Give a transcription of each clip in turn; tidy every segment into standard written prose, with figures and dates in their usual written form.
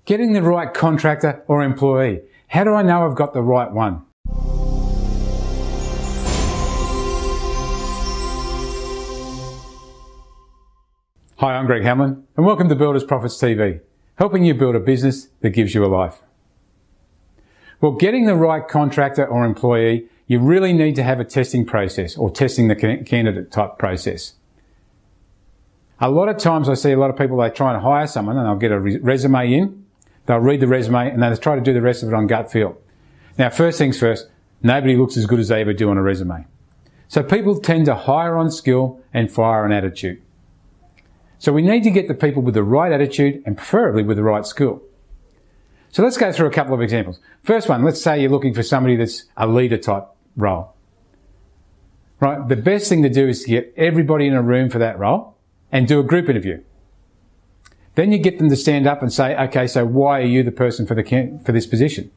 Getting the right contractor or employee. How do I know I've got the right one? Hi, I'm Greg Hamlin and welcome to Builders Profits TV, helping you build a business that gives you a life. Well, getting the right contractor or employee, you really need to have a testing process or testing the candidate type process. A lot of times I see a lot of people, they try and hire someone and they'll get a resume in, they'll read the resume and they'll try to do the rest of it on gut feel. Now, first things first, nobody looks as good as they ever do on a resume. So people tend to hire on skill and fire on attitude. So we need to get the people with the right attitude and preferably with the right skill. So let's go through a couple of examples. First one, let's say you're looking for somebody that's a leader type role. Right? The best thing to do is to get everybody in a room for that role and do a group interview. Then you get them to stand up and say, okay, so why are you the person for this position?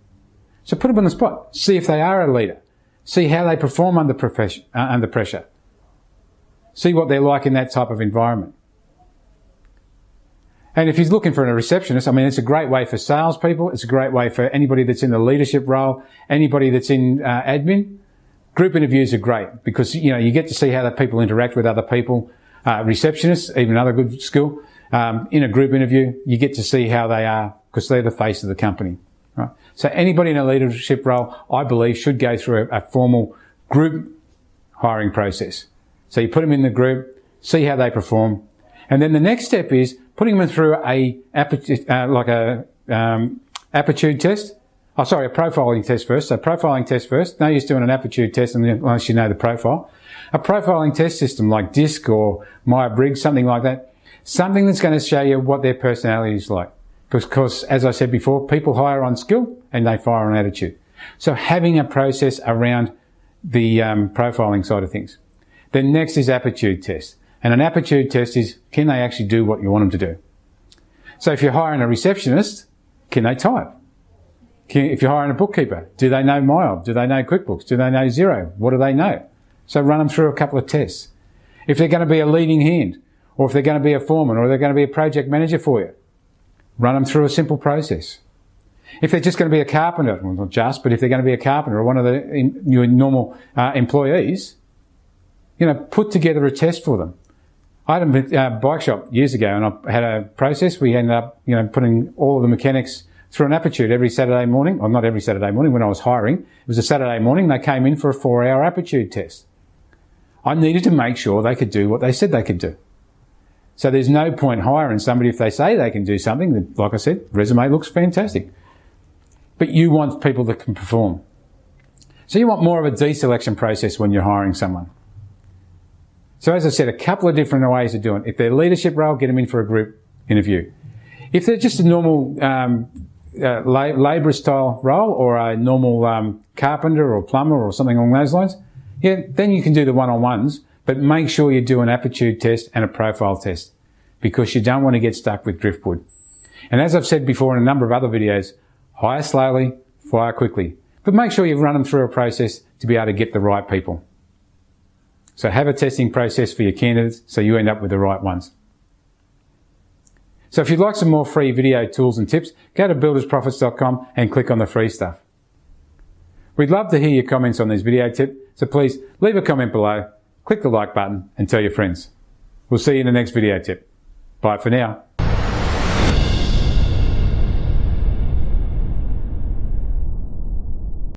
So put them on the spot. See if they are a leader. See how they perform under pressure. See what they're like in that type of environment. And if he's looking for a receptionist, I mean, it's a great way for salespeople. It's a great way for anybody that's in the leadership role, anybody that's in admin. Group interviews are great because, you get to see how the people interact with other people. Receptionists, even another good skill. In a group interview, you get to see how they are because they're the face of the company. Right? So anybody in a leadership role, I believe, should go through a formal group hiring process. So you put them in the group, see how they perform. And then the next step is putting them through a aptitude test. A profiling test first. So profiling test first. No use doing an aptitude test unless you know the profile. A profiling test system like DISC or Myers-Briggs, something like that. Something that's going to show you what their personality is like. Because, as I said before, people hire on skill and they fire on attitude. So having a process around the profiling side of things. Then next is aptitude test. And an aptitude test is, can they actually do what you want them to do? So if you're hiring a receptionist, can they type? If you're hiring a bookkeeper, do they know MyOb? Do they know QuickBooks? Do they know Xero? What do they know? So run them through a couple of tests. If they're going to be a leading hand, or if they're going to be a foreman, or they're going to be a project manager for you, run them through a simple process. If they're just going to be a carpenter, well, not just, but if they're going to be a carpenter or one of your normal employees, put together a test for them. I had a bike shop years ago and I had a process. We ended up, putting all of the mechanics through an aptitude every Saturday morning. Well, not every Saturday morning when I was hiring. It was a Saturday morning. They came in for a 4-hour aptitude test. I needed to make sure they could do what they said they could do. So there's no point hiring somebody if they say they can do something that, like I said, resume looks fantastic. But you want people that can perform. So you want more of a deselection process when you're hiring someone. So as I said, a couple of different ways of doing it. If they're leadership role, get them in for a group interview. If they're just a normal labourer style role or a normal carpenter or plumber or something along those lines, then you can do the one-on-ones, but make sure you do an aptitude test and a profile test because you don't want to get stuck with driftwood. And as I've said before in a number of other videos, hire slowly, fire quickly, but make sure you run them through a process to be able to get the right people. So have a testing process for your candidates so you end up with the right ones. So if you'd like some more free video tools and tips, go to buildersprofits.com and click on the free stuff. We'd love to hear your comments on this video tip, so please leave a comment below, click the like button and tell your friends. We'll see you in the next video tip. Bye for now.